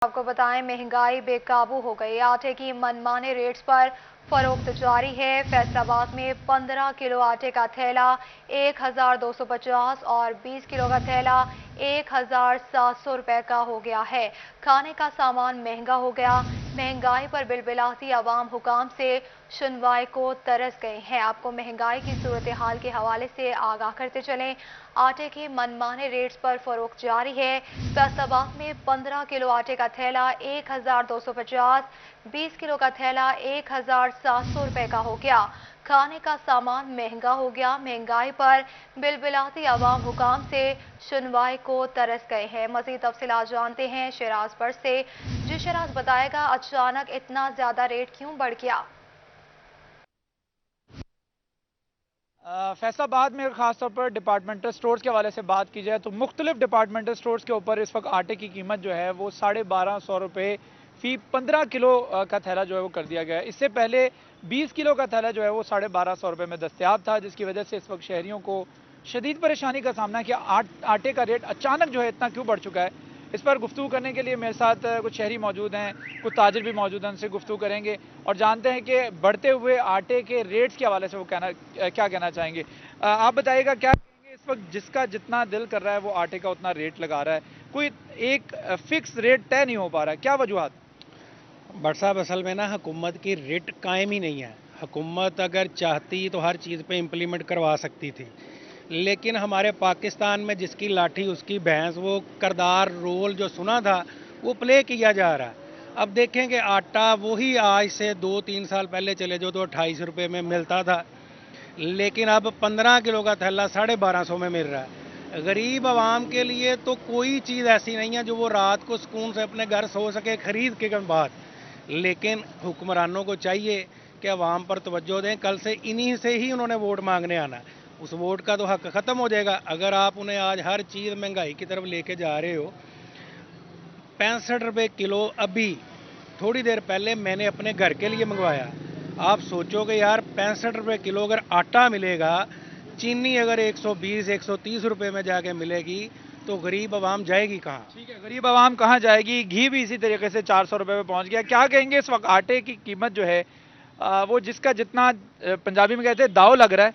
आपको बताएं महंगाई बेकाबू हो गई। आटे की मनमाने रेट्स पर फरोख्त जारी है। फैसलाबाद में 15 किलो आटे का थैला 1250 और 20 किलो का थैला 1700 रुपए का हो गया है। खाने का सामान महंगा हो गया। महंगाई पर बिलबिलाती आवाम हुकाम से सुनवाई को तरस गए हैं। आपको महंगाई की सूरत हाल के हवाले से आगाह करते चलें। आटे के मनमाने रेट्स पर फरोख्त जारी है। फैसलाबाद में 15 किलो आटे का थैला 1250, 20 किलो का थैला 1700 रुपए का हो गया। खाने का सामान महंगा हो गया। महंगाई पर बिलबिलाती आवाम हुकाम से सुनवाई को तरस गए हैं। मजीद तफसीलात जानते हैं शराज पर से। जी शराज, बताएगा अचानक इतना ज्यादा रेट क्यों बढ़ गया? फैसलाबाद में खासतौर पर डिपार्टमेंटल स्टोर्स के हवाले से बात की जाए तो मुख्तलिफ डिपार्टमेंटल स्टोर्स के ऊपर इस वक्त आटे की कीमत जो है वो 1250 रुपये फी 15 किलो का थैला जो है वो कर दिया गया है। इससे पहले 20 किलो का थैला जो है वो 1250 रुपये में दस्तयाब था, जिसकी वजह से इस वक्त शहरियों को शदीद परेशानी का सामना किया। आटे का रेट अचानक जो है इतना क्यों बढ़ चुका है, इस पर गुफ्तगू करने के लिए मेरे साथ कुछ शहरी मौजूद हैं, कुछ ताजिर भी मौजूद हैं। उनसे गुफ्तगू करेंगे और जानते हैं कि बढ़ते हुए आटे के रेट्स के हवाले से वो क्या कहना चाहेंगे। आप बताइएगा क्या कहेंगे, इस वक्त जिसका जितना दिल कर रहा है वो आटे का उतना रेट लगा रहा है, कोई एक फिक्स रेट तय नहीं हो पा रहा है, क्या वजूहत? बट साहब असल में ना हुकूमत की रेट कायम ही नहीं है। हुकूमत अगर चाहती तो हर चीज़ पे इम्प्लीमेंट करवा सकती थी, लेकिन हमारे पाकिस्तान में जिसकी लाठी उसकी भैंस, वो करदार रोल जो सुना था वो प्ले किया जा रहा है। अब देखेंगे आटा वही आज से 2-3 साल पहले चले जो तो 28 रुपये में मिलता था, लेकिन अब 15 किलो का थैला 1250 में मिल रहा है। गरीब आवाम के लिए तो कोई चीज़ ऐसी नहीं है जो वो रात को सुकून से अपने घर सो सके खरीद के बाद, लेकिन हुक्मरानों को चाहिए कि आवाम पर तवज्जो दें। कल से इन्हीं से ही उन्होंने वोट मांगने आना है, उस वोट का तो हक ख़त्म हो जाएगा अगर आप उन्हें आज हर चीज़ महंगाई की तरफ लेके जा रहे हो। 65 रुपये किलो अभी थोड़ी देर पहले मैंने अपने घर के लिए मंगवाया। आप सोचोगे यार 65 रुपये किलो अगर आटा मिलेगा, चीनी अगर 120-130 रुपये में जाके मिलेगी तो गरीब आवाम जाएगी कहाँ? ठीक है, गरीब आवाम कहाँ जाएगी? घी भी इसी तरीके से 400 रुपये में पहुंच गया। क्या कहेंगे, इस वक्त आटे की कीमत जो है वो जिसका जितना पंजाबी में कहते हैं दाव लग रहा है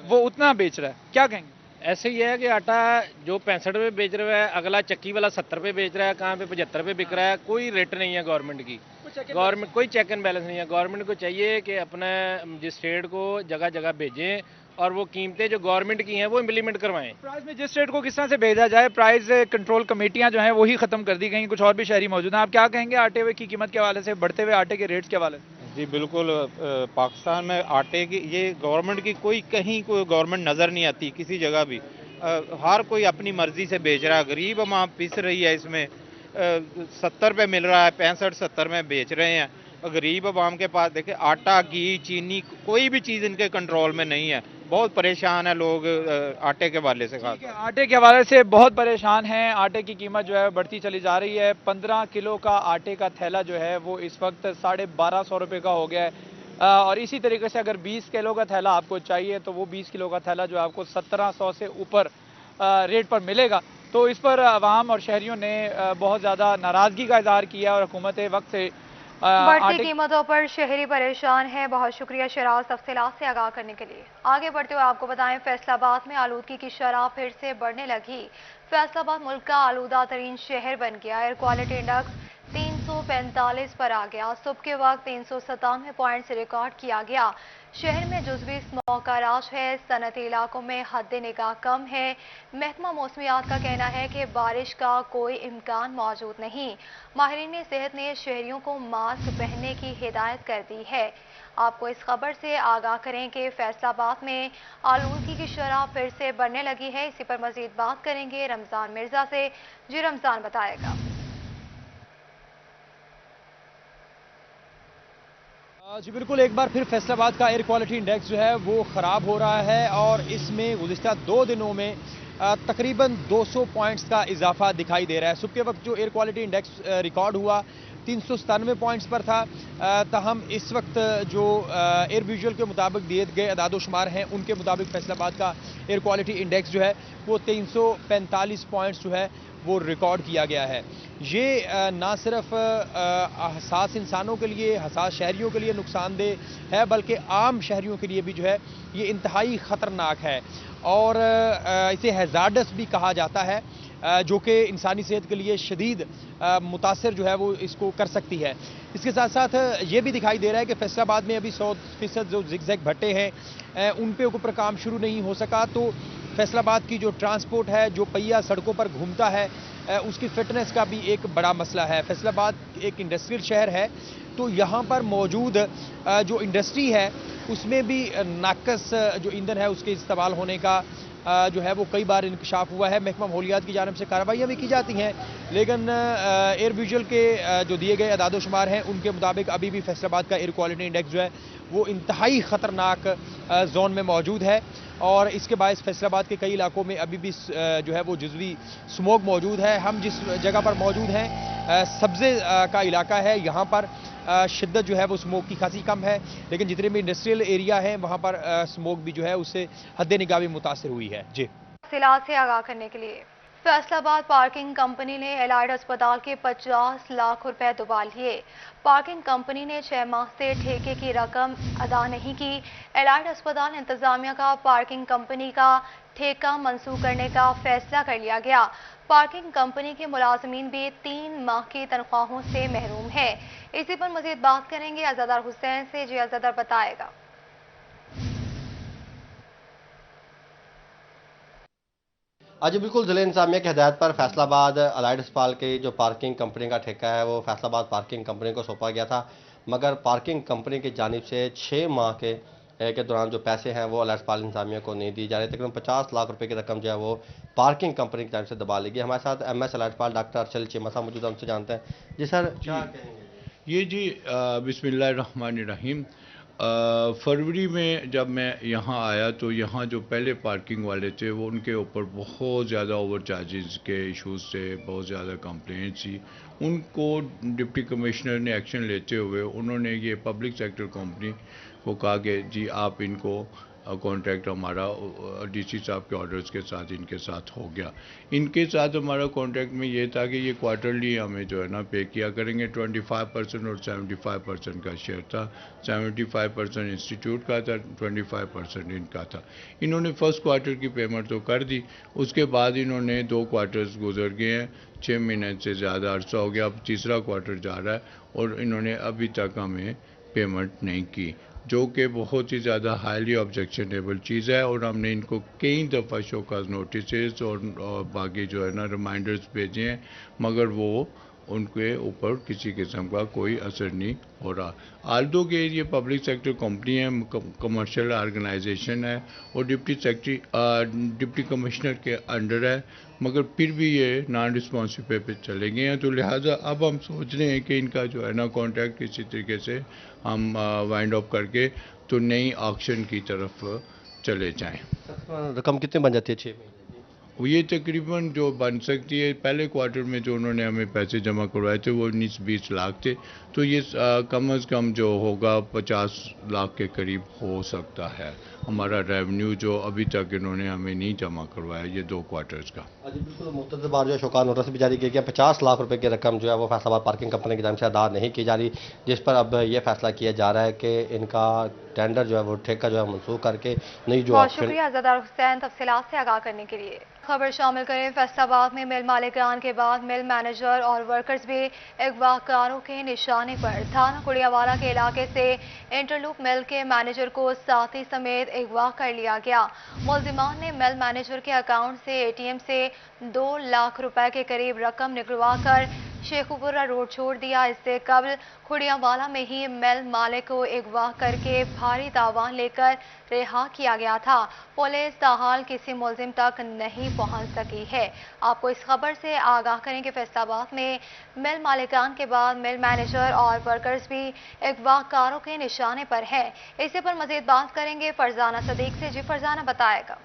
वो उतना बेच रहा है, क्या कहेंगे? ऐसे ही है कि आटा जो 65 रुपये बेच रहा है, अगला चक्की वाला 70 रुपये बेच रहा है, कहाँ पे 75 रुपये बिक रहा है। कोई रेट नहीं है गवर्नमेंट की, गवर्नमेंट कोई चेक एंड बैलेंस नहीं है। गवर्नमेंट को चाहिए कि अपने जिस स्टेट को जगह जगह भेजें और वो कीमतें जो गवर्नमेंट की हैं वो इम्प्लीमेंट करवाएं। प्राइस में जिस स्टेट को किस तरह से भेजा जाए, प्राइस कंट्रोल कमेटियां जो हैं वही खत्म कर दी गई। कुछ और भी शहरी मौजूद हैं, आप क्या कहेंगे आटे की कीमत के हवाले से, बढ़ते हुए आटे के रेट्स के हवाले से? जी बिल्कुल, पाकिस्तान में आटे की ये गवर्नमेंट की कहीं कोई गवर्नमेंट नज़र नहीं आती किसी जगह भी। हर कोई अपनी मर्जी से बेच रहा है, गरीब आवाम पिस रही है इसमें। 70 रुपये मिल रहा है, 65-70 में बेच रहे हैं। गरीब आवाम के पास देखे आटा, घी, चीनी, कोई भी चीज़ इनके कंट्रोल में नहीं है। बहुत परेशान है लोग आटे के हवाले से। खास आटे के हवाले से बहुत परेशान हैं। आटे की कीमत जो है बढ़ती चली जा रही है। 15 किलो का आटे का थैला जो है वो इस वक्त 1250 रुपये का हो गया है। और इसी तरीके से अगर 20 किलो का थैला आपको चाहिए तो वो 20 किलो का थैला जो है आपको 1700 से ऊपर रेट पर मिलेगा। तो इस पर आवाम और शहरियों ने बहुत ज़्यादा नाराज़गी का इजहार किया और हुकूमत वक्त से बढ़ती कीमतों पर शहरी परेशान है। बहुत शुक्रिया शराज तफसीलात से आगाह करने के लिए। आगे बढ़ते हुए आपको बताएं, फैसलाबाद में आलूदगी की शरह फिर से बढ़ने लगी। फैसलाबाद मुल्क का आलूदा तरीन शहर बन गया। एयर क्वालिटी इंडेक्स 345 पर आ गया। सुबह के वक्त 397 पॉइंट से रिकॉर्ड किया गया। शहर में जुज़वी स्मॉग का राज है। सनती इलाकों में हद निगाह कम है। महकमा मौसमियात का कहना है कि बारिश का कोई इम्कान मौजूद नहीं। माहिरीन सेहत ने शहरियों को मास्क पहनने की हिदायत कर दी है। आपको इस खबर से आगाह करें कि फैसलाबाद में आलूदगी की शरह फिर से बढ़ने लगी है। इसी पर मजीद बात करेंगे रमजान मिर्जा से। जी रमजान, बताएगा। जी बिल्कुल, एक बार फिर फैसलाबाद का एयर क्वालिटी इंडेक्स जो है वो ख़राब हो रहा है और इसमें गुज़िश्ता 2 दिनों में तकरीबन 200 पॉइंट्स का इजाफा दिखाई दे रहा है। सुबह के वक्त जो एयर क्वालिटी इंडेक्स रिकॉर्ड हुआ 397 पॉइंट्स पर था, ताहम इस वक्त जो एयर विजुअल के मुताबिक दिए गए अदाद-ओ-शुमार हैं उनके मुताबिक फैसलाबाद का एयर क्वालिटी इंडेक्स जो है वो 345 पॉइंट्स जो है وہ ریکارڈ کیا گیا ہے۔ یہ نہ صرف حساس انسانوں کے لیے، حساس شہریوں کے لیے نقصان دہ ہے، بلکہ عام شہریوں کے لیے بھی جو ہے یہ انتہائی خطرناک ہے، اور اسے ہیزارڈس بھی کہا جاتا ہے، جو کہ انسانی صحت کے لیے شدید متاثر جو ہے وہ اس کو کر سکتی ہے۔ اس کے ساتھ ساتھ یہ بھی دکھائی دے رہا ہے کہ فیصل آباد میں ابھی 100% جو زگ زیگ بھٹے ہیں ان پہ اوپر کام شروع نہیں ہو سکا، تو فیصل آباد کی جو ٹرانسپورٹ ہے، جو پہیہ سڑکوں پر گھومتا ہے، اس کی فٹنس کا بھی ایک بڑا مسئلہ ہے۔ فیصل آباد ایک انڈسٹریل شہر ہے، تو یہاں پر موجود جو انڈسٹری ہے اس میں بھی ناقص جو ایندھن ہے اس کے استعمال ہونے کا جو ہے وہ کئی بار انکشاف ہوا ہے۔ محکمہ ماحولیات کی جانب سے کارروائیاں بھی کی جاتی ہیں، لیکن ایئر ویژول کے جو دیے گئے اعداد و شمار ہیں ان کے مطابق ابھی بھی فیصل آباد کا ایئر کوالٹی انڈیکس جو ہے وہ انتہائی خطرناک زون میں موجود ہے، اور اس کے باعث فیصل آباد کے کئی علاقوں میں ابھی بھی جو ہے وہ جزوی سموگ موجود ہے۔ ہم جس جگہ پر موجود ہیں سبزے کا علاقہ ہے، یہاں پر شدت جو ہے وہ سموگ کی خاصی کم ہے، لیکن جتنے بھی انڈسٹریل ایریا ہیں وہاں پر سموگ بھی جو ہے اس سے حد نگاہ بھی متاثر ہوئی ہے۔ جی تفصیلات سے آگاہ کرنے کے لیے فیصل آباد پارکنگ کمپنی نے ایلائڈ اسپتال کے 50 لاکھ روپے دبا لیے۔ پارکنگ کمپنی نے 6 ماہ سے ٹھیکے کی رقم ادا نہیں کی۔ ایلائڈ اسپتال انتظامیہ کا پارکنگ کمپنی کا ٹھیکہ منسوخ کرنے کا فیصلہ کر لیا گیا۔ پارکنگ کمپنی کے ملازمین بھی 3 ماہ کی تنخواہوں سے محروم ہیں۔ اسی پر مزید بات کریں گے عزادار حسین سے۔ جی عزادار بتائے گا۔ آج بالکل ضلع انتظامیہ کی ہدایت پر فیصل آباد الائڈ اسپتال کی جو پارکنگ کمپنی کا ٹھیکہ ہے وہ فیصل آباد پارکنگ کمپنی کو سونپا گیا تھا، مگر پارکنگ کمپنی کی جانب سے 6 ماہ کے دوران جو پیسے ہیں وہ الائڈ اسپتال انتظامیہ کو نہیں دی جا رہے۔ تقریباً 50 لاکھ روپے کی رقم جو ہے وہ پارکنگ کمپنی کی جانب سے دبا لی گئی۔ ہمارے ساتھ ایم ایس الائڈ اسپتال ڈاکٹر ارشل چیمہ صاحب موجود ہیں، ہم سے جانتے ہیں۔ جی سر، کیا کہیں گے؟ یہ جی بسم اللہ الرحمن الرحیم، فروری میں جب میں یہاں آیا تو یہاں جو پہلے پارکنگ والے تھے وہ ان کے اوپر بہت زیادہ اوور چارجز کے ایشوز تھے، بہت زیادہ کمپلینٹس تھی۔ ان کو ڈپٹی کمشنر نے ایکشن لیتے ہوئے انہوں نے یہ پبلک سیکٹر کمپنی کو کہا کہ جی آپ ان کو کانٹریکٹ ہمارا ڈی سی صاحب کے آرڈرز کے ساتھ ان کے ساتھ ہو گیا۔ ان کے ساتھ ہمارا کانٹریکٹ میں یہ تھا کہ یہ کوارٹرلی ہمیں جو ہے نا پے کیا کریں گے۔ 25% اور 75% کا شیئر تھا، 75% انسٹیٹیوٹ کا تھا، 25% ان کا تھا۔ انہوں نے فرسٹ کوارٹر کی پیمنٹ تو کر دی، اس کے بعد انہوں نے 2 کوارٹرز گزر گئے ہیں، 6 مہینے سے زیادہ عرصہ ہو گیا، اب تیسرا کوارٹر جا رہا ہے اور انہوں نے ابھی تک ہمیں پیمنٹ نہیں کی، جو کہ بہت ہی زیادہ ہائیلی آبجیکشنیبل چیز ہے، اور ہم نے ان کو کئی دفعہ شوکاز نوٹسز اور باقی جو ہے نا ریمائنڈرز بھیجے ہیں، مگر وہ ان کے اوپر کسی قسم کا کوئی اثر نہیں ہو رہا۔ آلدو کہ یہ پبلک سیکٹر کمپنی ہے، کمرشل آرگنائزیشن ہے اور ڈپٹی کمشنر کے انڈر ہے، مگر پھر بھی یہ نان رسپانسبل پہ چلے گئے ہیں، تو لہٰذا اب ہم سوچ رہے ہیں کہ ان کا جو ہے نا کانٹریکٹ کسی طریقے سے ہم وائنڈ اپ کر کے تو نئی آکشن کی طرف چلے جائیں۔ رقم کتنے بن جاتی ہے 6 مہینے؟ یہ تقریباً جو بن سکتی ہے، پہلے کوارٹر میں جو انہوں نے ہمیں پیسے جمع کروائے تھے وہ 19-20 لاکھ تھے، تو یہ کم از کم جو ہوگا 50 لاکھ کے قریب ہو سکتا ہے ہمارا ریونیو، جو ابھی تک انہوں نے ہمیں نہیں جمع کروایا یہ 2 کوارٹرز کا۔ جی بالکل، متعدد بار جو ہے شوکاز نوٹس بھی جاری کیا گیا، 50 لاکھ روپے کی رقم جو ہے وہ فیصل آباد پارکنگ کمپنی کی جانب سے ادا نہیں کی جا رہی، جس پر اب یہ فیصلہ کیا جا رہا ہے کہ ان کا ٹینڈر جو ہے وہ ٹھیکہ جو ہے منسوخ کر کے نئی جو بہت شکریہ عزادار حسین تفصیلات سے آگاہ کرنے کے لیے۔ خبر شامل کریں فیصل آباد میں مل مالکان کے بعد مل مینیجر اور ورکرز بھی اغوا کاروں کے نشانے پر۔ تھانہ کڑیاوالا کے علاقے سے انٹرلوپ مل کے مینیجر کو ساتھی سمیت اغوا کر لیا گیا۔ ملزمان نے مل مینیجر کے اکاؤنٹ سے اے ٹی ایم سے 2 لاکھ روپے کے قریب رقم نکلوا کر شیخوپورہ روڈ چھوڑ دیا۔ اس سے قبل کھڑیاوالا میں ہی مل مالک کو اغوا کر کے بھاری تاوان لے کر رہا کیا گیا تھا۔ پولیس تاحال کسی ملزم تک نہیں پہنچ سکی ہے۔ آپ کو اس خبر سے آگاہ کریں کہ فیصل آباد میں مل مالکان کے بعد مل مینیجر اور ورکرز بھی اغوا کاروں کے نشانے پر ہیں۔ اسی پر مزید بات کریں گے فرزانہ صدیق سے۔ جی فرزانہ بتائے گا۔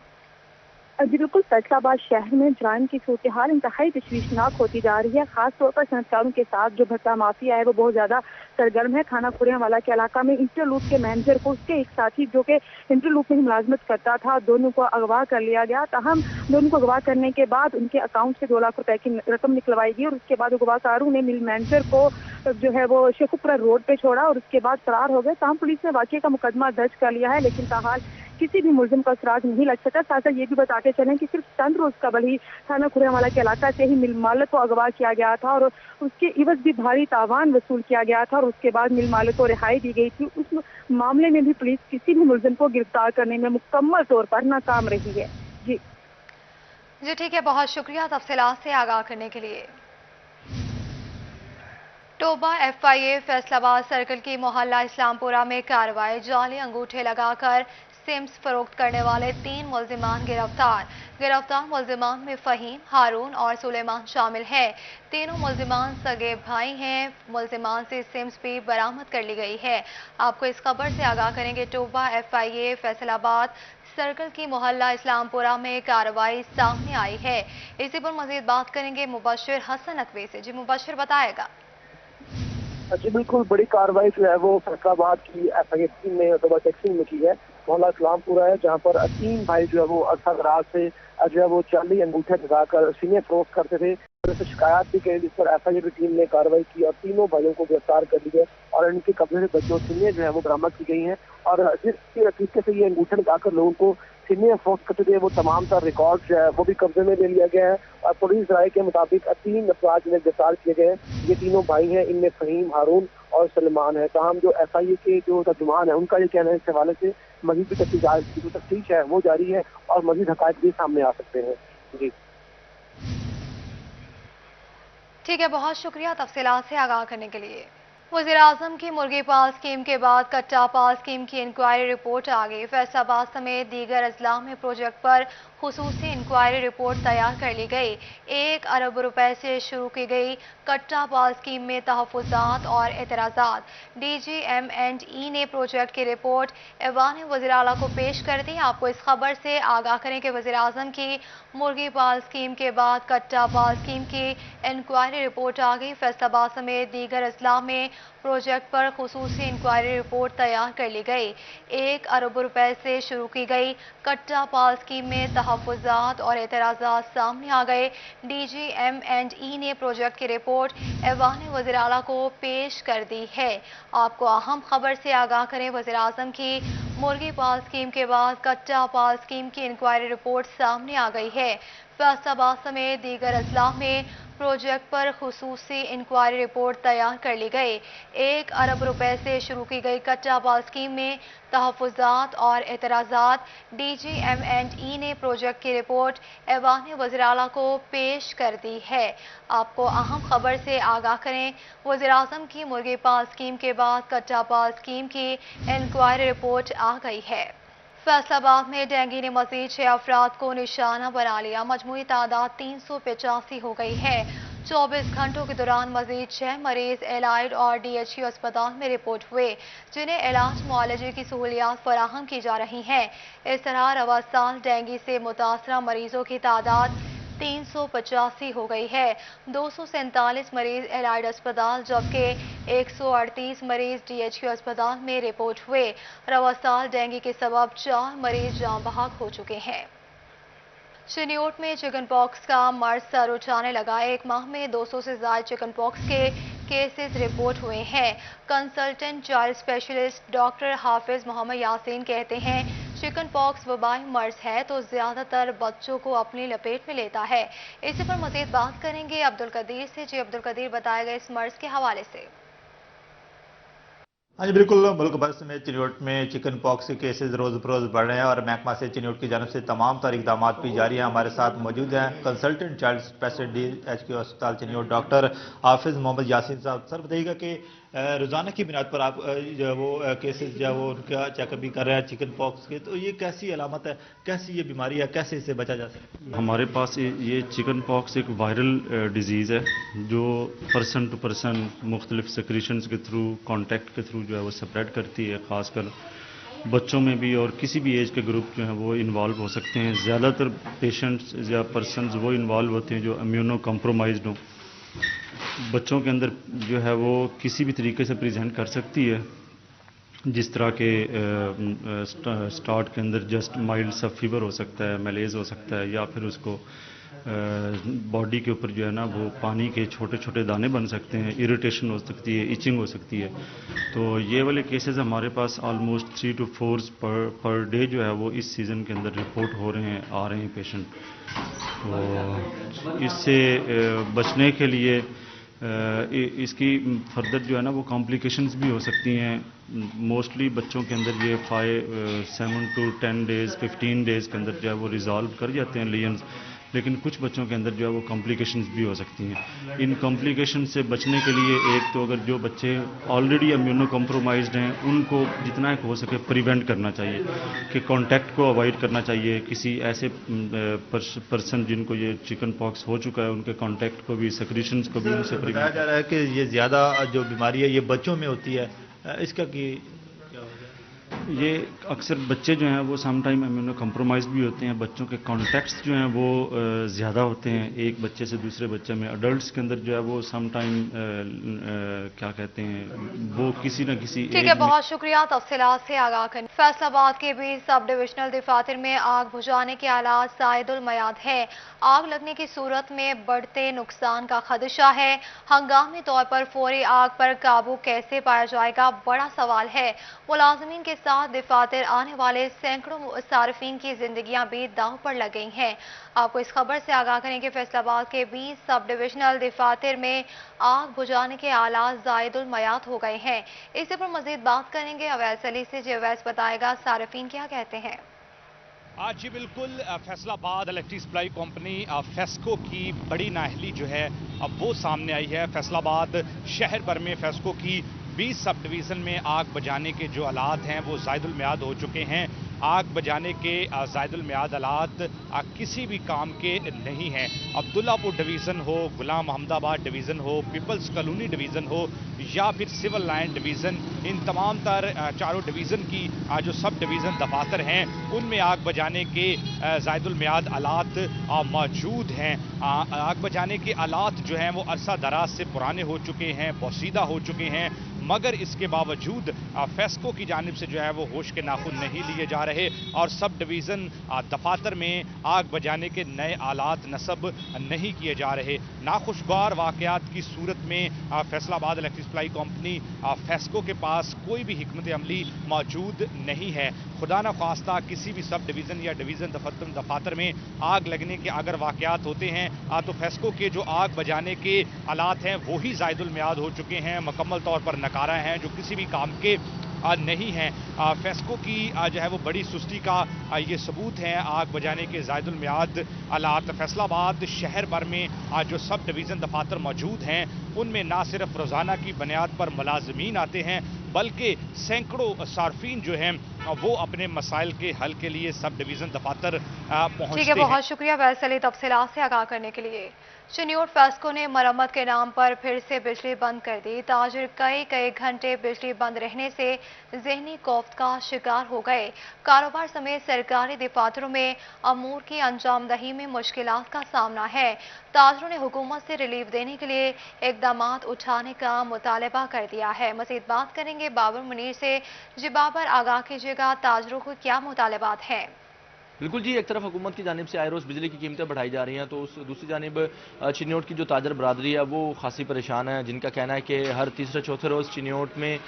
जी बिल्कुल, फैसलाबाद शहर में जराइम की सूरत-ए-हाल इंतहाई तशवीशनाक होती जा रही है। खास तौर पर सनअतकारों के साथ जो भट्टा माफिया है वो बहुत ज्यादा सरगर्म है। खाना खुरियांवाला के इलाका में इंटरलूप के मैनेजर को उसके एक साथी जो कि इंटरलूप में मुलाजमत करता था, दोनों को अगवा कर लिया गया। ताहम दोनों को अगवा करने के बाद उनके अकाउंट से 2 लाख रुपए की रकम निकलवाई गई और उसके बाद अगवाकारों ने मिल मैनेजर को जो है वो शेखुपुरा रोड पे छोड़ा और उसके बाद फरार हो गए। ताहम पुलिस ने वाकये का मुकदमा दर्ज कर लिया है, लेकिन ताहाल किसी भी मुलजिम का सुराग नहीं लग सका। साथ ये भी बताते चलें कि सिर्फ चंद रोज कबल ही थाना खुरियांवाला के इलाका से ही मिल मालिक को अगवा किया गया था और उसके इवज भी भारी तावान वसूल किया गया था और उसके बाद मिल मालिक को रिहाई दी गई थी। उस मामले में भी पुलिस किसी भी मुलजिम को गिरफ्तार करने में मुकम्मल तौर पर नाकाम रही है। जी ठीक है, बहुत शुक्रिया तफसीलात से आगाह करने के लिए। टोबा FIA फैसलाबाद सर्कल की मोहल्ला इस्लामपुरा में कार्रवाई। जाली अंगूठे लगाकर सिम्स फरोख्त करने वाले 3 मुलजिमान गिरफ्तार। गिरफ्तार मुलजिमान में फहीम, हारून और सुलेमान शामिल हैं। तीनों मुलजिमान सगे भाई हैं। मुलजिमान से सिम्स भी बरामद कर ली गई है। आपको इस खबर से आगाह करेंगे। टोबा FIA फैसलाबाद सर्कल की मोहल्ला इस्लामपुरा में कार्रवाई सामने आई है। इसी पर मजीद बात करेंगे मुबशिर हसन नकवी से। जी मुबशिर, बताएगा। जी बिल्कुल, बड़ी कार्रवाई जो है वो फैसलाबाद की FIA टीम ने टोबा सेक्शन में की है। मोहल्ला इस्लामपुरा है जहाँ पर 3 भाई जो है वो अरसा दराज से जो है वो चाली अंगूठे लगाकर सीने फरोख्त करते थे। से शिकायत भी गई, जिस पर FIA की टीम ने कार्रवाई की और तीनों भाइयों को गिरफ्तार कर लिया और इनके कब्जे से बच्चों सीने जो है वो बरामद की गई हैं। और जिस तरीके से ये अंगूठे लगाकर लोगों को सीने फरोख्त करते थे वो तमाम तर रिकॉर्ड जो है वो भी कब्जे में ले लिया गया है। और पुलिस राय के मुताबिक 3 अफराद जिन्हें गिरफ्तार किए गए हैं, ये तीनों भाई हैं। इनमें फहीम, हारून और सलमान है। ताहम जो FIA के जो तर्जुमान है उनका ये कहना है इस हवाले से मजीद भी तफ्तीश है वो जारी है और मजीद हकायत भी सामने आ सकते हैं। जी ठीक है, बहुत शुक्रिया तफसीलात से आगाह करने के लिए। वज़ीर-ए-आज़म की मुर्गी पाल स्कीम के बाद कट्टा पाल स्कीम की इंक्वायरी रिपोर्ट आ गई। फैसलाबाद समेत दीगर अजला में प्रोजेक्ट पर खुसूसी इंक्वायरी रिपोर्ट तैयार कर ली गई। 1 अरब रुपए से शुरू की गई कट्टा पाल स्कीम में तहफ़्फ़ुज़ात और एतराज़ात। DGM&E ने प्रोजेक्ट की रिपोर्ट ऐवान वज़ीर आला को पेश कर दी। आपको इस खबर से आगाह करें कि वज़ीर-ए-आज़म की मुर्गी पाल स्कीम के बाद कट्टा पाल स्कीम की इंक्वायरी रिपोर्ट आ गई। फैसलाबाद समेत दीगर अजला में प्रोजेक्ट पर खुसूसी इंक्वायरी रिपोर्ट तैयार कर ली गई। 1 अरब रुपए से शुरू की गई कट्टा पाल स्कीम में तहफ़्फ़ुज़ात और एतराज़ात सामने आ गए। DGM&E ने प्रोजेक्ट की रिपोर्ट ऐवान वज़ीर आला को पेश कर दी है। आपको अहम खबर से आगाह करें, वज़ीर-ए-आज़म की मुर्गी पाल स्कीम के बाद कट्टा पाल स्कीम की इंक्वायरी रिपोर्ट सामने आ गई है। फैसलाबाद समेत दीगर अजला में प्रोजेक्ट पर खुसूसी इंक्वायरी रिपोर्ट तैयार कर ली गई। 1 अरब रुपए से शुरू की गई कट्टा पाल स्कीम में तहफ़्फ़ुज़ात और एतराज़ात। DGM&E ने प्रोजेक्ट की रिपोर्ट ऐवान वज़ीर आला को पेश कर दी है। आपको अहम खबर से आगाह करें, वज़ीर-ए-आज़म की मुर्गी पाल स्कीम के बाद कट्टा पाल स्कीम की इंक्वायरी रिपोर्ट आ गई है। फैसलाबाद में डेंगू ने मजीद 6 अफराद को निशाना बना लिया। मजमूई तादाद 385 हो गई है। 24 घंटों के दौरान मजीद 6 मरीज एलाइड और DHU अस्पताल में रिपोर्ट हुए, जिन्हें इलाज मुआलजे की सहूलियात फराहम की जा रही हैं। इस तरह रवा साल डेंगू से मुतासरा मरीजों की तादाद 385 हो गई है। 247 मरीज एलाइड अस्पताल जबकि 138 मरीज DHU अस्पताल में रिपोर्ट हुए। रवा साल डेंगू के सबब 4 मरीज जान बहक हो चुके हैं। चिन्योट में चिकन पॉक्स का मर्ज सर उठाने लगा। 1 माह में 200 से ज्यादा चिकन पॉक्स के केसेस रिपोर्ट हुए हैं। कंसल्टेंट चाइल्ड स्पेशलिस्ट डॉक्टर हाफिज मोहम्मद यासीन कहते हैं, चिकन पॉक्स वबाई मर्ज है तो ज्यादातर बच्चों को अपनी लपेट में लेता है। इसी पर मजीद बात करेंगे अब्दुल कदीर से। जी अब्दुल कदीर, बताएगा इस मर्ज के हवाले से। हाँ जी बिल्कुल, मुल्क भर में चिन्योट में चिकन पॉक्स के केसेस रोज बरोज बढ़ रहे हैं और महकमा से चिन्योट की जानब से तमाम तरह इकदाम भी जारी हैं। हमारे साथ मौजूद हैं कंसल्टेंट चाइल्ड स्पेशलिस्ट DHU अस्पताल चिन्योट डॉक्टर हाफिज मोहम्मद यासीन साहब। सर बताइएगा कि रोजाना की बुनियाद पर आप जो वो केसेस जो वो उनका चेकअप भी कर रहे हैं चिकन पॉक्स के, तो ये कैसी अलामत है, कैसी ये बीमारी है, कैसे इससे बचा जा सकता है? हमारे पास ये चिकन पॉक्स एक वायरल डिजीज़ है जो पर्सन टू पर्सन मुख्तलिफ सेक्रेशंस के थ्रू, कॉन्टैक्ट के थ्रू जो है वो स्प्रेड करती है। ख़ासकर बच्चों में भी और किसी भी एज के ग्रुप जो हैं वो इन्वॉल्व हो सकते हैं। ज़्यादातर पेशेंट्स या पर्सनस वो इन्वॉल्व होते हैं जो इम्यूनो कॉम्प्रोमाइज्ड हों। बच्चों के अंदर जो है वो किसी भी तरीके से प्रेजेंट कर सकती है, जिस तरह के स्टार्ट के अंदर जस्ट माइल्ड सा फीवर हो सकता है, मलेज हो सकता है, या फिर उसको बॉडी के ऊपर जो है ना वो पानी के छोटे छोटे दाने बन सकते हैं, इरिटेशन हो सकती है, इचिंग हो सकती है। तो ये वाले केसेस हमारे पास ऑलमोस्ट 3 to 4 पर डे जो है वो इस सीज़न के अंदर रिपोर्ट हो रहे हैं, आ रहे हैं पेशेंट। तो इससे बचने के लिए इसकी फर्दर जो है ना वो कॉम्प्लिकेशंस भी हो सकती हैं। मोस्टली बच्चों के अंदर ये 7 to 10 डेज़ 15 डेज़ के अंदर जो है वो रिजॉल्व कर जाते हैं लीजन्स, लेकिन कुछ बच्चों के अंदर जो है वो कॉम्प्लिकेशंस भी हो सकती हैं। इन कॉम्प्लिकेशन से बचने के लिए एक तो अगर जो बच्चे ऑलरेडी इम्यूनो कॉम्प्रोमाइज्ड हैं उनको जितना हो सके प्रिवेंट करना चाहिए, कि कांटेक्ट को अवॉइड करना चाहिए। किसी ऐसे पर्सन जिनको ये चिकन पॉक्स हो चुका है उनके कांटेक्ट को भी, सेक्रेशंस को भी उनसे बताया प्रिवेंट। जा रहा है कि ये ज़्यादा जो बीमारी है ये बच्चों में होती है, इसका कि ये अक्सर बच्चे जो हैं वो सम टाइम इम्यूनो कॉम्प्रोमाइज भी होते हैं। बच्चों के कॉन्टैक्ट्स जो हैं वो ज़्यादा होते हैं एक बच्चे से दूसरे बच्चे में। अडल्ट्स के अंदर जो है वो सम टाइम क्या कहते हैं वो किसी न किसी ठीक है, बहुत शुक्रिया तफसीलात से आगाह करने। फैसलाबाद के भी सब डिविजनल दफातर में आग बुझाने के हालात जायदुल मयाद है। आग लगने की सूरत में बढ़ते नुकसान का खदशा है। हंगामी तौर पर फौरी आग पर काबू कैसे पाया जाएगा, बड़ा सवाल है। मुलाजमीन के साथ दफातर आने वाले सैकड़ों सार्फिन की जिंदगियां भी दांव पर लग गई हैं। आपको इस खबर से आगाह करें कि फैसलाबाद के 20 सब डिविजनल दफातर में आग बुझाने के आलात जायदुल मयाद हो गए हैं। इसी पर मजीद बात करेंगे अवैस अली से। अवैस बताएगा सार्फिन क्या कहते हैं। जी बिल्कुल, Faisalabad electric supply company FESCO की बड़ी नाअहली जो है अब वो सामने आई है। फैसलाबाद शहर भर में फेस्को की 20 सब डिवीज़न में आग बुझाने के जो हालात हैं वो जायदुल मियाद हो चुके हैं। आग बुझाने के जायदुल मियाद हालात किसी भी काम के नहीं हैं। अब्दुल्लापुर डिवीज़न हो, गुलाम अहमदाबाद डिवीज़न हो, पीपल्स कॉलोनी डिवीज़न हो या फिर सिविल लाइन डिवीज़न, इन तमाम तर चारों डिवीज़न की जो सब डिवीज़न दफातर हैं उनमें आग बुझाने के जायदुल मियाद हालात मौजूद हैं। आग बुझाने के हालात जो हैं वो अरसा दराज से पुराने हो चुके हैं, पोशीदा हो चुके हैं, मगर इसके बावजूद फेस्को की जानिब से जो है वो होश के नाखून नहीं लिए जा रहे और सब डिवीज़न दफातर में आग बुझाने के नए आलात नस्ब नहीं किए जा रहे। नाखुशगवार वाक़यात की सूरत में Faisalabad electric supply company FESCO के पास कोई भी हिकमत अमली मौजूद नहीं है। खुदा न खास्ता किसी भी सब डिवीज़न या डिवीज़न दफातर में आग लगने के अगर वाक़यात होते हैं तो फेस्को के जो आग बुझाने के आलात हैं वही जायदुल मियाद हो चुके हैं, मुकम्मल तौर पर नकारा हैं, जो किसी भी काम के नहीं हैं। फेस्को की जो है वो बड़ी सुस्ती का ये सबूत है आग बुझाने के जायदुल मियाद हालात। फैसलाबाद शहर भर में जो सब डिवीज़न दफातर मौजूद हैं उनमें ना सिर्फ रोज़ाना की बुनियाद पर मुलाजमीन आते हैं बल्कि सैकड़ों सार्फिन जो हैं वो अपने मसाइल के हल के लिए सब डिवीज़न दफातर पहुँचते हैं। ठीक है, बहुत शुक्रिया वैसली तफसीलात से आगाह करने के लिए। चिन्योट फेस्को ने मरम्मत के नाम पर फिर से बिजली बंद कर दी। ताजिर कई घंटे बिजली बंद रहने से जहनी खौफ का शिकार हो गए। कारोबार समेत सरकारी दफातरों में अमूर की अंजाम दही में मुश्किलात का सामना है। ताजरों ने हुकूमत से रिलीफ देने के लिए इकदाम उठाने का मुतालबा कर दिया है। मज़ीद बात करेंगे बाबर मुनीर से। जी बाबर, आगाह कीजिएगा, ताजरों को क्या मुतालबात हैं? बिल्कुल जी, एक तरफ हुकूमत की जानिब से आए रोज़ बिजली की कीमतें बढ़ाई जा रही हैं तो दूसरी जानिब चिन्योट की जो ताजर बरादरी है वो खासी परेशान है, जिनका कहना है कि हर तीसरे चौथे रोज़ चिन्योट में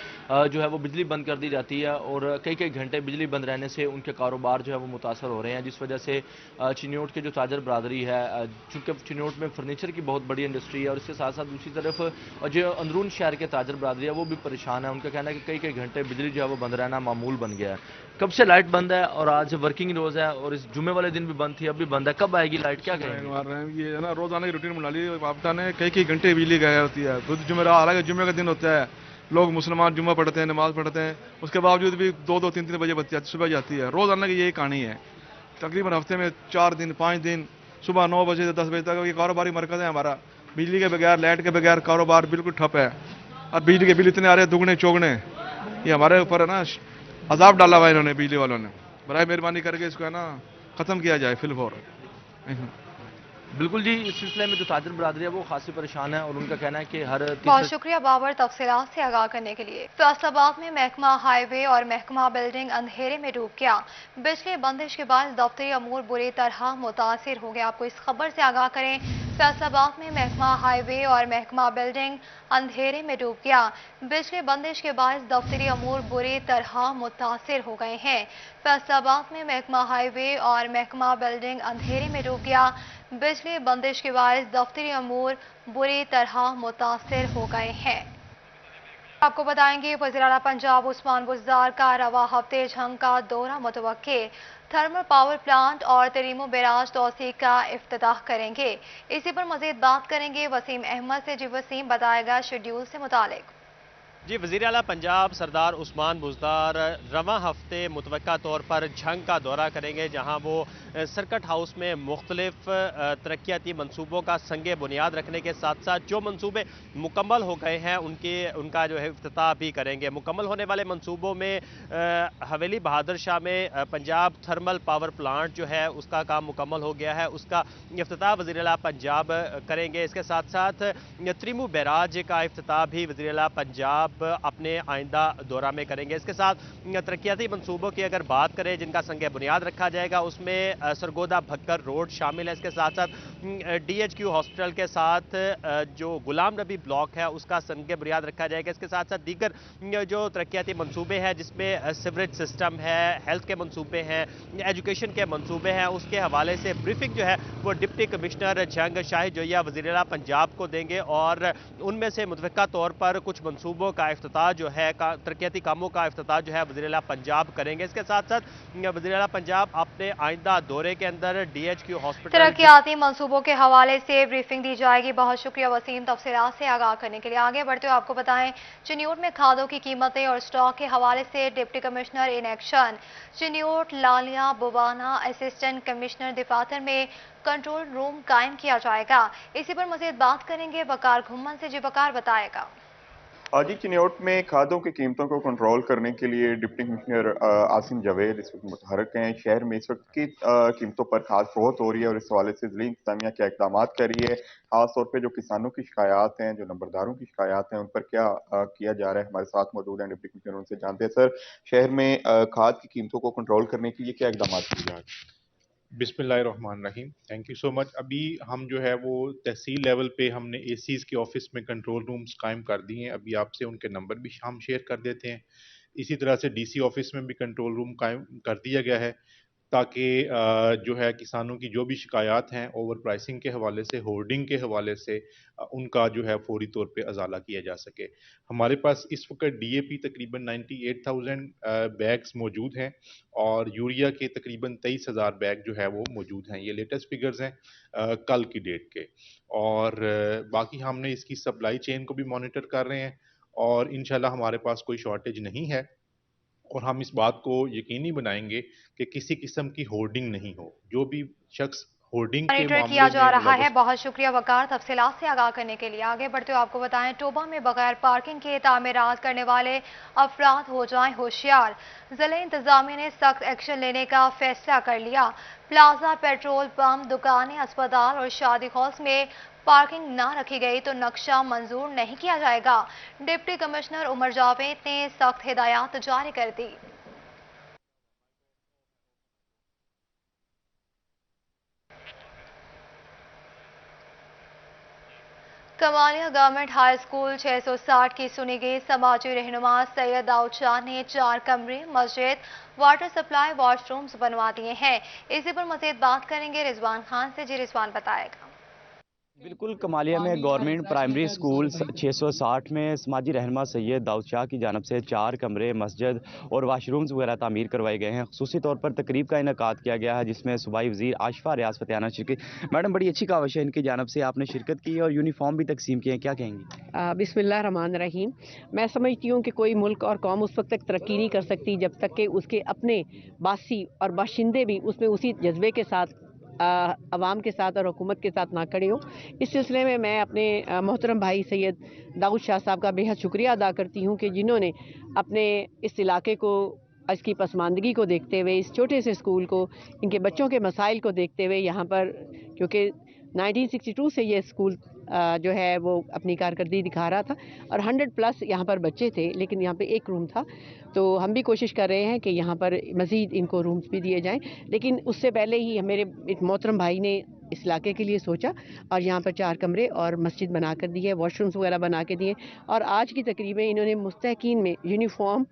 जो है वो बिजली बंद कर दी जाती है और कई घंटे बिजली बंद रहने से उनके कारोबार जो है वो मुतासर हो रहे हैं, जिस वजह से चिन्योट की जो ताजर बरादरी है, चूँकि चिन्योट में फर्नीचर की बहुत बड़ी इंडस्ट्री है और इसके साथ साथ दूसरी तरफ जो अंदरून शहर के ताजर बरादरी है वो भी परेशान है। उनका कहना है कि कई घंटे बिजली जो है वो बंद रहना मामूल बन गया है। कब से लाइट बंद है और आज वर्किंग रोज़ है और इस जुमे वाले दिन भी बंद थी, अब भी बंद है, कब आएगी लाइट, क्या कहेंगे? ये है ना रोजाना की रूटीन बना ली आपदा ने, कई घंटे बिजली गायब होती है। खुद जुमेरात, हालांकि जुमे का दिन होता है, लोग मुसलमान जुम्मा पढ़ते हैं, नमाज पढ़ते हैं, उसके बावजूद भी 2-2, 3-3 बजे बत्ती सुबह जाती है। रोजाना की यही कहानी है। तकरीबन हफ्ते में 4 दिन 5 दिन सुबह 9 बजे से 10 बजे तक ये कारोबारी मरकज है हमारा। बिजली के बगैर, लाइट के बगैर कारोबार बिल्कुल ठप है और बिजली के बिल इतने आ रहे हैं दुगने चौगने। ये हमारे ऊपर है ना अजाब डाला हुआ है इन्होंने बिजली वालों ने। बराए मेहरबानी करके इसको है ना ख़त्म किया जाए फिलफौर। बिल्कुल जी, इस सिलसिले में जो ताजर बरादरी है वो खासी परेशान है और उनका कहना है कि हर बहुत शुक्रिया बाबर तफसीलात से आगाह करने के लिए। फैसलाबाद में महकमा हाईवे और महकमा बिल्डिंग अंधेरे में डूब गया। बिजली बंदिश के बाद दफ्तरी अमूर बुरी तरह मुतासिर हो गया। आपको इस खबर से आगाह करें, फैसलाबाद में महकमा हाईवे और महकमा बिल्डिंग अंधेरे में डूब गया। बिजली बंदिश के बाद दफ्तरी अमूर बुरी तरह मुतासिर हो गए हैं। फैसलाबाद में महकमा हाईवे और महकमा बिल्डिंग अंधेरे में डूब गया। बिजली बंदिश के बाद दफ्तरी अमूर बुरी तरह मुतासिर हो गए हैं। आपको बताएंगे वज़ीर आला पंजाब उस्मान बुज़दार का रवा हफ्ते झंग का दौरा मुतवक्के। थर्मल पावर प्लांट और तरीमो बैराज तौसी का इफ्तिताह करेंगे। इसी पर मजीद बात करेंगे वसीम अहमद से। जी वसीम, बताएगा शेड्यूल से मुतालिक। जी, वज़ीर आला पंजाब सरदार उस्मान बुज़दार रवां हफ्ते मुतवक्का तौर पर झंग का दौरा करेंगे, जहां वो सर्किट हाउस में मुख्तलिफ तरक्याती मनसूबों का संगे बुनियाद रखने के साथ साथ जो मनसूबे मुकम्मल हो गए हैं उनका जो है इफ्तिताह भी करेंगे। मुकम्मल होने वाले मनसूबों में हवेली बहादुर शाह में पंजाब थर्मल पावर प्लांट जो है उसका काम मुकम्मल हो गया है, उसका इफ्तिताह वज़ीर आला पंजाब करेंगे। इसके साथ साथ त्रिमू बैराज का इफ्तिताह भी वज़ीर आला पंजाब अपने आइंदा दौरा में करेंगे। इसके साथ तरक्याती मनसूबों की अगर बात करें जिनका संगे बुनियाद रखा जाएगा, उसमें सरगोदा भक्कर रोड शामिल है। इसके साथ साथ DHQ हॉस्पिटल के साथ जो गुलाम नबी ब्लॉक है उसका संगे बुनियाद रखा जाएगा। इसके साथ साथ दीगर जो तरक्याती मनसूबे हैं जिसमें सिवरेज सिस्टम है, हेल्थ के मनसूबे हैं, एजुकेशन के मनसूबे हैं, उसके हवाले से ब्रीफिंग जो है वो डिप्टी कमिश्नर जंग शाहिद जोया वज़ीर आला पंजाब को देंगे और उनमें से मुतवक्का तौर पर कुछ मनसूबों का इफ्तिताह जो है तरक्याती कामों का इफ्तिताह जो है वज़ीर आला पंजाब करेंगे। इसके साथ साथ वज़ीर आला पंजाब अपने आइंदा दौरे के अंदर DHQ हॉस्पिटल तरक्याती मंसूबों के हवाले से ब्रीफिंग दी जाएगी। बहुत शुक्रिया वसीम तफसीलात से आगाह करने के लिए। आगे बढ़ते हुए आपको बताएं, चिन्यूट में खादों की कीमतें और स्टॉक के हवाले से deputy commissioner in action. Chiniot, Laliya, बुबाना assistant commissioner दफातर में कंट्रोल रूम कायम किया जाएगा। इसी पर मजीद बात करेंगे वकार घुम्मन से। जी वकार, बताएगा। जी, चिन्योट में खादों की कीमतों को कंट्रोल करने के लिए डिप्टी कमिश्नर आसिम जावेद इस वक्त मुतहरक हैं। शहर में इस वक्त की कीमतों पर खास फरोख्त हो रही है और इस हवाले से ज़िला इंतज़ामिया क्या इक़दाम कर रही है, खास तौर पे जो किसानों की शिकायत हैं, जो नंबरदारों की शिकायत हैं, उन पर क्या किया जा रहा है। हमारे साथ मौजूद हैं डिप्टी कमिश्नर, उनसे जानते हैं। सर, शहर में खाद की कीमतों को कंट्रोल करने के लिए क्या इक़दाम किए जा रहे हैं? बिस्मिल्लाहिर्रहमानिर्रहीम। Thank you so much. अभी हम जो है वो तहसील लेवल पे हमने ACs के ऑफिस में कंट्रोल रूम्स कायम कर दिए हैं। अभी आपसे उनके नंबर भी हम शेयर कर देते हैं। इसी तरह से DC ऑफिस में भी कंट्रोल रूम कायम कर दिया गया है ताकि जो है किसानों की जो भी शिकायत हैं ओवर प्राइसिंग के हवाले से, होर्डिंग के हवाले से, उनका जो है फौरी तौर पे अजाला किया जा सके। हमारे पास इस वक्त DAP तकरीबन 98,000 बैग्स मौजूद हैं और यूरिया के तकरीबन 23,000 बैग जो है वो मौजूद हैं। ये लेटेस्ट फिगर्स हैं कल की डेट के। और बाकी हमने इसकी सप्लाई चेन को भी मॉनिटर कर रहे हैं और इंशाल्लाह हमारे पास कोई शॉर्टेज नहीं है और हम इस बात को यकीनी बनाएंगे कि किसी किस्म की होर्डिंग नहीं हो। जो भी शख्स होर्डिंग के मॉनिटर मामले किया जा में रहा है। बहुत शुक्रिया वकार तफसीलात से आगाह करने के लिए। आगे बढ़ते हुए आपको बताएं, टोबा में बगैर पार्किंग के तामीरात करने वाले अफराद हो जाएं होशियार। जिला इंतजामिया ने सख्त एक्शन लेने का फैसला कर लिया। प्लाजा, पेट्रोल पंप, दुकानें, अस्पताल और शादी हॉल्स में पार्किंग न रखी गई तो नक्शा मंजूर नहीं किया जाएगा। डिप्टी कमिश्नर उमर जावेद ने सख्त हिदायत जारी कर दी। कमालिया गवर्नमेंट हाई स्कूल 660 की सुनी गई समाजी रहनुमा सैयद दाऊद शाह ने 4 कमरे, मस्जिद, वाटर सप्लाई, वॉशरूम्स बनवा दिए हैं। इसी पर मजीद बात करेंगे रिजवान खान से। जी रिजवान, बताएगा। बिल्कुल, कमालिया में गवर्नमेंट प्राइमरी स्कूल 660 में समाजी रहनुमा सैयद दाऊद शाह की जानब से 4 कमरे, मस्जिद और वाशरूम्स वगैरह तामीर करवाए गए हैं। खुसूसी तौर पर तकरीब का इनेकाद किया गया है जिसमें सूबाई वज़ीर आशिफा रियाज फतेहाना शिरकत। मैडम, बड़ी अच्छी काविश है इनकी जानब से, आपने शिरकत की और यूनिफॉर्म भी तकसीम किए हैं, क्या कहेंगी? बिस्मिल्लाह रहमान रहीम। मैं समझती हूँ कि कोई मुल्क और कौम उस वक्त तक तरक्की नहीं कर सकती जब तक कि उसके अपने बासी और बाशिंदे भी उसमें उसी जज्बे के साथ अवाम के साथ और हुकूमत के साथ ना खड़े हो। इस सिलसिले में मैं अपने मोहतरम भाई सैयद दाऊद शाह साहब का बेहद शुक्रिया अदा करती हूँ कि जिन्होंने अपने इस इलाके को اس کی پسماندگی کو دیکھتے ہوئے، اس چھوٹے سے اسکول کو، ان کے بچوں کے مسائل کو دیکھتے ہوئے یہاں پر، کیونکہ 1962 سے یہ اسکول جو ہے وہ اپنی کارکردگی دکھا رہا تھا اور 100+ یہاں پر بچے تھے، لیکن یہاں پہ ایک روم تھا، تو ہم بھی کوشش کر رہے ہیں کہ یہاں پر مزید ان کو رومز بھی دیے جائیں، لیکن اس سے پہلے ہی میرے ایک محترم بھائی نے اس علاقے کے لیے سوچا اور یہاں پر 4 کمرے اور مسجد بنا کر دی ہے، واش رومز وغیرہ بنا کے دیے، اور آج کی تقریب میں انہوں نے مستحقین میں یونیفارم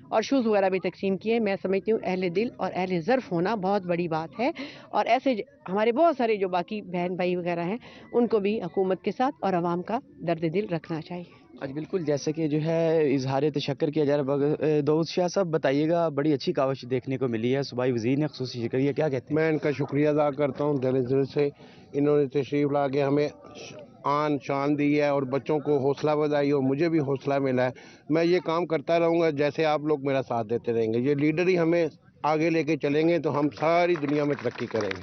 اور شوز وغیرہ بھی تقسیم کیے۔ میں سمجھتی ہوں اہل دل اور اہل ظرف ہونا بہت بڑی بات ہے، اور ایسے ہمارے بہت سارے جو باقی بہن بھائی وغیرہ ہیں ان کو بھی حکومت کے ساتھ اور عوام کا درد دل رکھنا چاہیے۔ آج بالکل جیسے کہ جو ہے اظہار تشکر کیا جا رہا ہے، داؤد شاہ صاحب بتائیے گا، بڑی اچھی کاوش دیکھنے کو ملی ہے، صوبائی وزیر نے خصوصی ذکر کیا، کیا کہتے ہیں؟ میں ان کا شکریہ ادا کرتا ہوں دل سے، انہوں نے تشریف لا کے ہمیں آن شان دی ہے اور بچوں کو حوصلہ بدائی اور مجھے بھی حوصلہ ملا ہے۔ میں یہ کام کرتا رہوں گا جیسے آپ لوگ میرا ساتھ دیتے رہیں گے، یہ لیڈر ہی ہمیں آگے لے کے چلیں گے تو ہم ساری دنیا میں ترقی کریں گے۔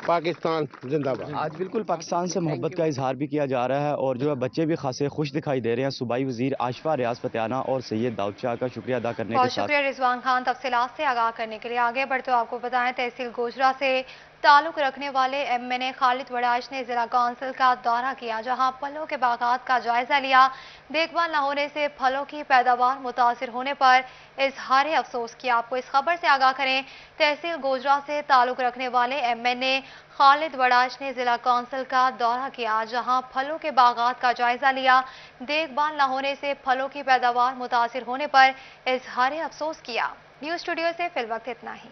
پاکستان زندہ باد۔ آج بالکل پاکستان سے محبت کا اظہار بھی کیا جا رہا ہے اور جو ہے بچے بھی خاصے خوش دکھائی دے رہے ہیں۔ صوبائی وزیر عاشفہ ریاض فتیانہ اور سید داؤد شاہ کا شکریہ ادا کرنے کے بہت ساتھ شکریہ رضوان خان، تفصیلات سے آگاہ کرنے کے لیے۔ آگے بڑھتے آپ کو بتائیں، تحصیل گوجرا سے تعلق رکھنے والے MNA خالد وڑاش نے ضلع کونسل کا دورہ کیا، جہاں پھلوں کے باغات کا جائزہ لیا۔ دیکھ بھال نہ ہونے سے پھلوں کی پیداوار متاثر ہونے پر اظہار افسوس کیا۔ آپ کو اس خبر سے آگاہ کریں، تحصیل گوجرا سے تعلق رکھنے والے MNA خالد وڑاش نے ضلع کونسل کا دورہ کیا، جہاں پھلوں کے باغات کا جائزہ لیا۔ دیکھ بھال نہ ہونے سے پھلوں کی پیداوار متاثر ہونے پر اظہار افسوس کیا۔ نیوز اسٹوڈیو سے فی الوقت اتنا ہی۔